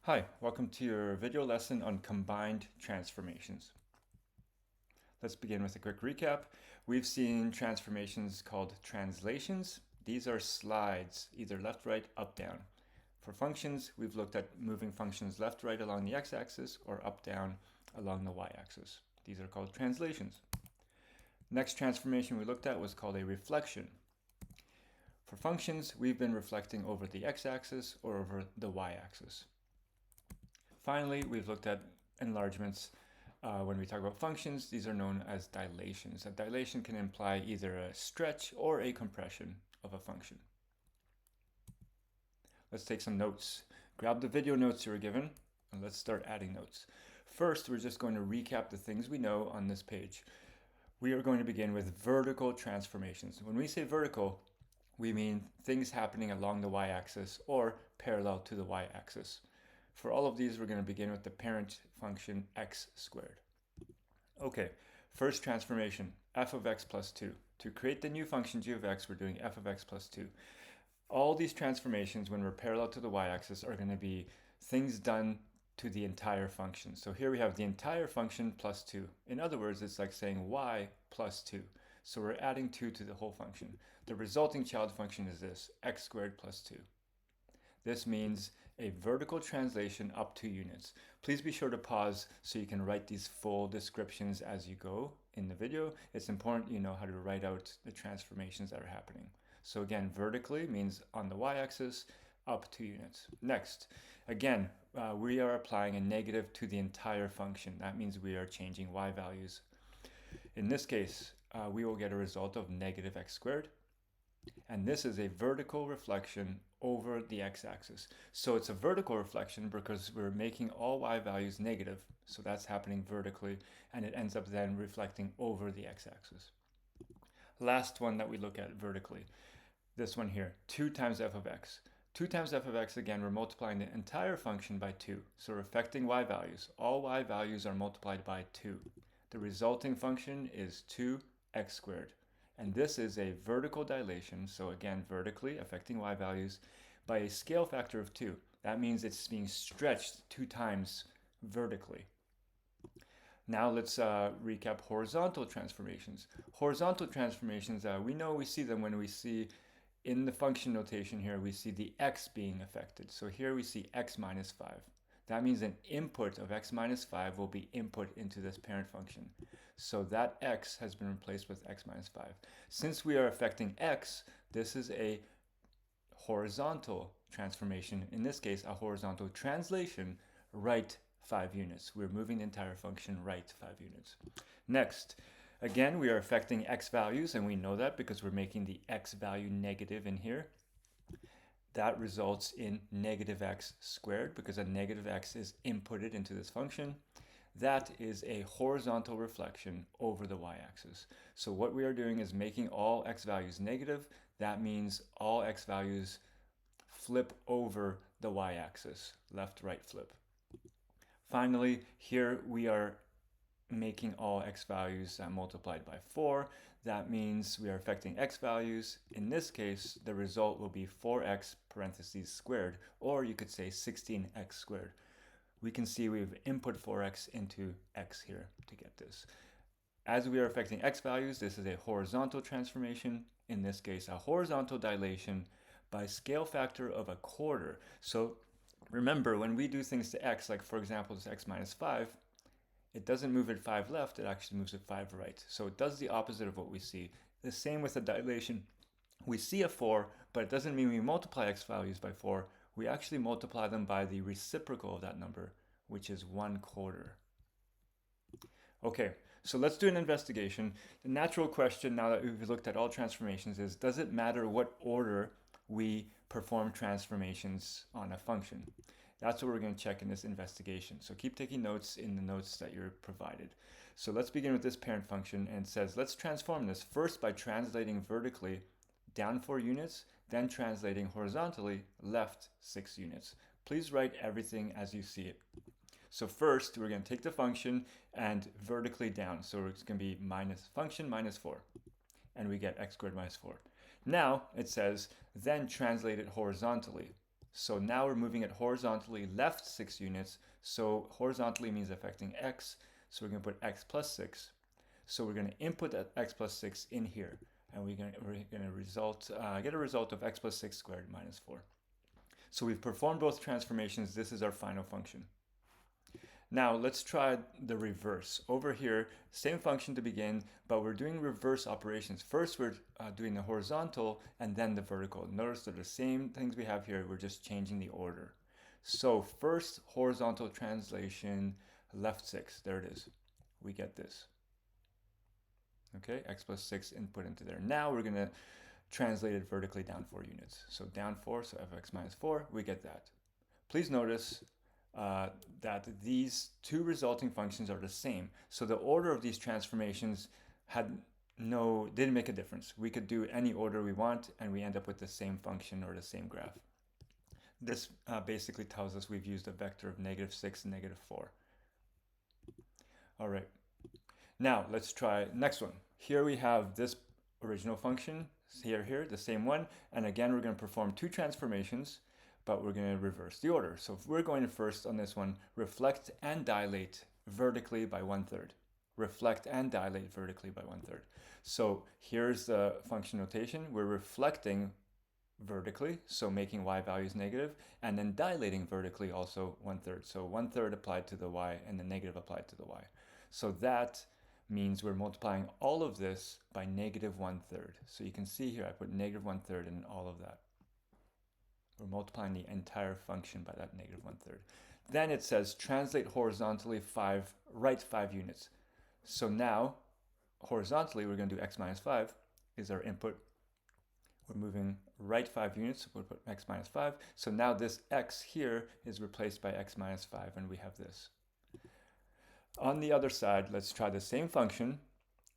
Hi, welcome to your video lesson on combined transformations. Let's begin with a quick recap. We've seen transformations called translations. These are slides, either left, right, up, down. For functions, we've looked at moving functions left, right along the x-axis or up, down along the y-axis. These are called translations. Next transformation we looked at was called a reflection. For functions, we've been reflecting over the x-axis or over the y-axis. Finally, we've looked at enlargements. When we talk about functions, these are known as dilations. A dilation can imply either a stretch or a compression of a function. Let's take some notes. Grab the video notes you were given, and let's start adding notes. First, we're just going to recap the things we know on this page. We are going to begin with vertical transformations. When we say vertical, we mean things happening along the y-axis or parallel to the y-axis. For all of these, we're going to begin with the parent function x squared. Okay, first transformation, f of x plus 2. To create the new function g of x, we're doing f of x plus 2. All these transformations, when we're parallel to the y-axis, are going to be things done to the entire function. So here we have the entire function plus 2. In other words, it's like saying y plus 2. So we're adding 2 to the whole function. The resulting child function is this, x squared plus 2. This means a vertical translation up 2 units. Please be sure to pause so you can write these full descriptions as you go in the video. It's important you know how to write out the transformations that are happening. So again, vertically means on the y-axis, up 2 units. Next, again, we are applying a negative to the entire function. That means we are changing y values. In this case, we will get a result of negative x squared. And this is a vertical reflection over the x-axis. So it's a vertical reflection because we're making all y values negative. So that's happening vertically, and it ends up then reflecting over the x-axis. Last one that we look at vertically, this one here, 2 times f of x. 2 times f of x, again, we're multiplying the entire function by 2. So we're affecting y values. All y values are multiplied by 2. The resulting function is 2x squared. And this is a vertical dilation, so again, vertically affecting y values by a scale factor of 2. That means it's being stretched 2 times vertically. Now let's recap horizontal transformations. Horizontal transformations, we see them when we see in the function notation here, we see the x being affected. So here we see x minus 5. That means an input of x minus 5 will be input into this parent function. So that x has been replaced with x minus 5. Since we are affecting x, this is a horizontal transformation. In this case, a horizontal translation, right 5 units. We're moving the entire function right 5 units. Next, again, we are affecting x values, and we know that because we're making the x value negative in here. That results in negative x squared because a negative x is inputted into this function. That is a horizontal reflection over the y-axis. So what we are doing is making all x values negative. That means all x values flip over the y-axis, left, right flip. Finally, here we are making all x values multiplied by 4. That means we are affecting x values. In this case, the result will be 4x parentheses squared, or you could say 16x squared. We can see we've input 4x into x here to get this. As we are affecting x values, this is a horizontal transformation. In this case, a horizontal dilation by scale factor of a quarter. So remember, when we do things to x, like for example, this x minus 5, it doesn't move it 5 left, it actually moves it 5 right. So it does the opposite of what we see. The same with the dilation. We see a 4, but it doesn't mean we multiply x values by 4. We actually multiply them by the reciprocal of that number, which is 1/4. Okay, so let's do an investigation. The natural question, now that we've looked at all transformations, is does it matter what order we perform transformations on a function? That's what we're going to check in this investigation. So keep taking notes in the notes that you're provided. So let's begin with this parent function, and it says let's transform this first by translating vertically down 4 units, then translating horizontally left 6 units. Please write everything as you see it. So first, we're going to take the function and vertically down. So it's going to be minus function minus 4. And we get x squared minus 4. Now it says, then translate it horizontally. So now we're moving it horizontally left 6 units. So horizontally means affecting x. So we're going to put x plus 6. So we're going to input that x plus 6 in here. And we're going to get a result of x plus 6 squared minus 4. So we've performed both transformations. This is our final function. Now let's try the reverse. Over here, same function to begin, but we're doing reverse operations. First, we're doing the horizontal and then the vertical. Notice they're the same things we have here. We're just changing the order. So first, horizontal translation, left 6. There it is. We get this. Okay, x plus 6 input into there. Now we're going to translate it vertically down 4 units. So down 4, so fx minus 4, we get that. Please notice that these two resulting functions are the same. So the order of these transformations didn't make a difference. We could do any order we want and we end up with the same function or the same graph. This basically tells us we've used a vector of -6 and -4. All right. Now let's try next one. Here we have this original function, here, the same one. And again, we're going to perform two transformations, but we're going to reverse the order. So if we're going to first on this one, reflect and dilate vertically by 1/3. Reflect and dilate vertically by 1/3. So here's the function notation. We're reflecting vertically, so making y values negative, and then dilating vertically also 1/3. So 1/3 applied to the y and the negative applied to the y. So that means we're multiplying all of this by -1/3. So you can see here I put -1/3 in all of that. We're multiplying the entire function by that -1/3. Then it says translate horizontally right 5 units. So now horizontally we're going to do x minus 5 is our input. We're moving right 5 units, we'll put x minus 5. So now this x here is replaced by x minus 5 and we have this. On the other side, let's try the same function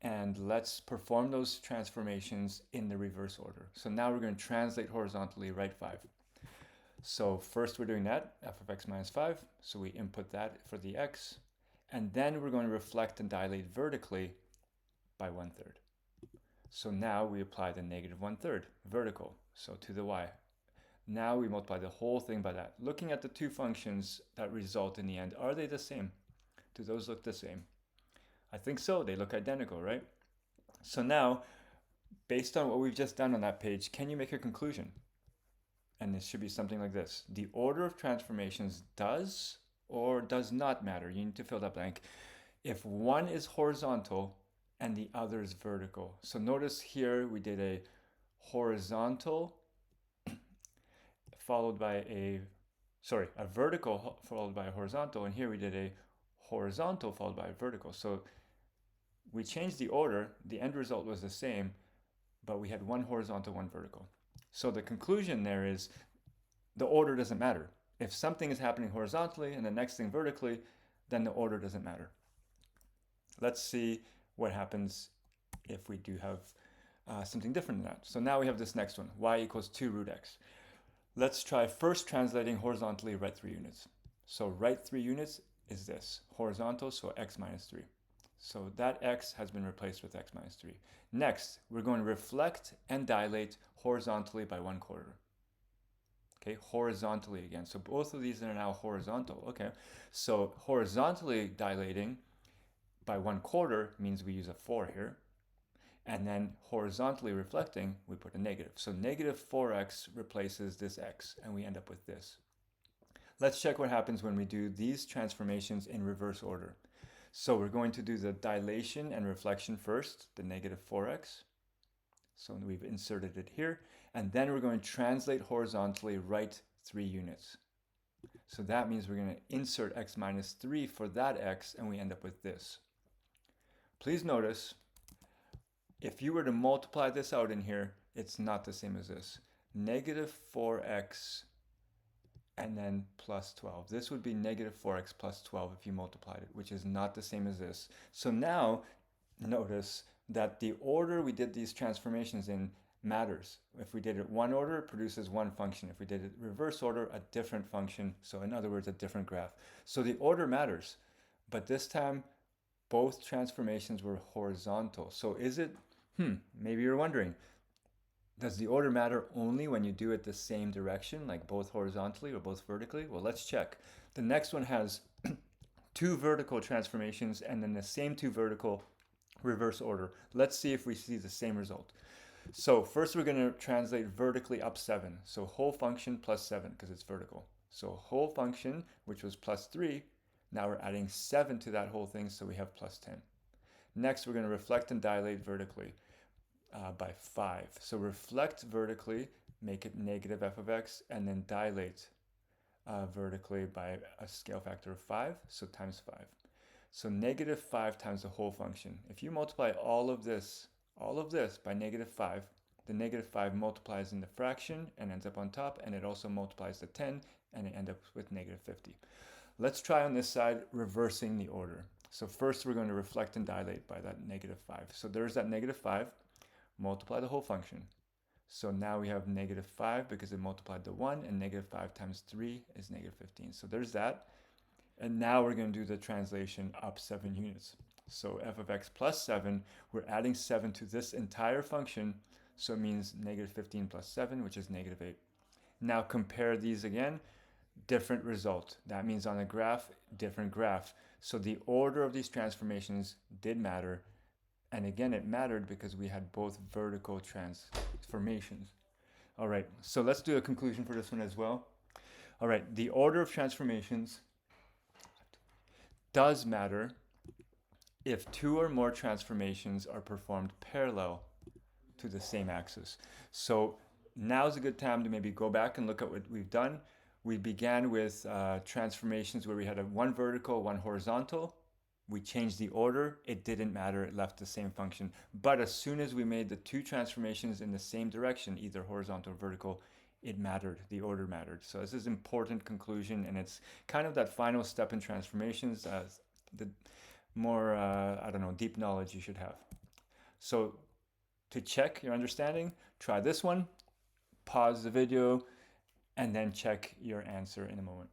and let's perform those transformations in the reverse order. So now we're going to translate horizontally right 5. So first we're doing that, f of x minus 5. So we input that for the x. And then we're going to reflect and dilate vertically by 1/3. So now we apply the -1/3 vertical, so to the y. Now we multiply the whole thing by that. Looking at the two functions that result in the end, are they the same? Do those look the same? I think so. They look identical, right? So now, based on what we've just done on that page, can you make a conclusion? And it should be something like this. The order of transformations does or does not matter. You need to fill that blank. If one is horizontal and the other is vertical. So notice here we did a horizontal followed by a vertical followed by a horizontal, and here we did a horizontal followed by a vertical. So we changed the order, the end result was the same, but we had one horizontal, one vertical. So the conclusion there is the order doesn't matter. If something is happening horizontally and the next thing vertically, then the order doesn't matter. Let's see what happens if we do have something different than that. So now we have this next one, y equals 2 root x. Let's try first translating horizontally right 3 units. So right 3 units is this, horizontal, so x minus 3. So that x has been replaced with x minus 3. Next, we're going to reflect and dilate horizontally by 1/4. Okay, horizontally again. So both of these are now horizontal. Okay, so horizontally dilating by 1/4 means we use a 4 here. And then horizontally reflecting, we put a negative. So -4x replaces this x, and we end up with this. Let's check what happens when we do these transformations in reverse order. So we're going to do the dilation and reflection first, the -4x. So we've inserted it here. And then we're going to translate horizontally right 3 units. So that means we're going to insert x minus 3 for that x, and we end up with this. Please notice, if you were to multiply this out in here, it's not the same as this. -4x and then plus 12. This would be -4x plus 12 if you multiplied it, which is not the same as this. So now notice that the order we did these transformations in matters. If we did it one order, it produces one function. If we did it reverse order, a different function. So in other words, a different graph. So the order matters, but this time both transformations were horizontal. So is it, maybe you're wondering, Does the order matter only when you do it the same direction, like both horizontally or both vertically? Well, let's check. The next one has two vertical transformations and then the same two vertical reverse order. Let's see if we see the same result. So first we're going to translate vertically up 7. So whole function plus 7 because it's vertical. So whole function, which was plus 3, now we're adding 7 to that whole thing, so we have plus 10. Next, we're going to reflect and dilate vertically by 5. So reflect vertically, make it negative f of x, and then dilate vertically by a scale factor of 5, so times 5. So negative 5 times the whole function. If you multiply all of this by negative 5, the negative 5 multiplies in the fraction and ends up on top, and it also multiplies the 10, and it ends up with negative 50. Let's try on this side reversing the order. So first we're going to reflect and dilate by that negative 5. So there's that negative 5, multiply the whole function. So now we have negative 5 because it multiplied the 1, and negative 5 times 3 is negative 15. So there's that. And now we're going to do the translation up 7 units. So f of x plus 7, we're adding 7 to this entire function, so it means negative 15 plus 7, which is negative 8. Now compare these again, different result. That means on a graph, different graph. So the order of these transformations did matter. And again, it mattered because we had both vertical transformations. All right, so let's do a conclusion for this one as well. All right, the order of transformations does matter if two or more transformations are performed parallel to the same axis. So now's a good time to maybe go back and look at what we've done. We began with transformations where we had one vertical, one horizontal. We changed the order. It didn't matter. It left the same function. But as soon as we made the two transformations in the same direction, either horizontal or vertical, it mattered. The order mattered. So this is an important conclusion, and it's kind of that final step in transformations, the more, deep knowledge you should have. So to check your understanding, try this one, pause the video, and then check your answer in a moment.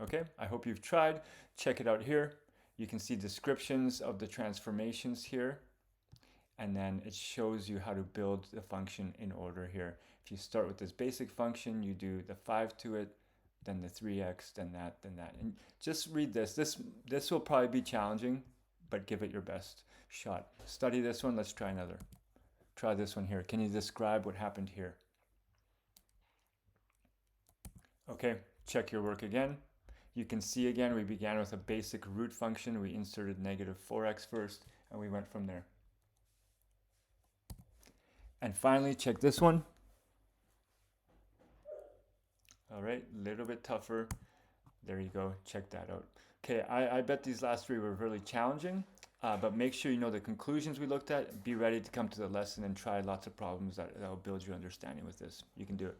Okay, I hope you've tried. Check it out here. You can see descriptions of the transformations here, and then it shows you how to build the function in order here. If you start with this basic function, you do the 5 to it, then the 3x, then that, and just read this. This will probably be challenging, but give it your best shot. Study this one. Let's try another. Try this one here. Can you describe what happened here? Okay, check your work again. You can see again, we began with a basic root function. We inserted negative 4x first, and we went from there. And finally, check this one. All right, a little bit tougher. There you go, check that out. Okay, I bet these last three were really challenging, but make sure you know the conclusions we looked at. Be ready to come to the lesson and try lots of problems that will build your understanding with this. You can do it.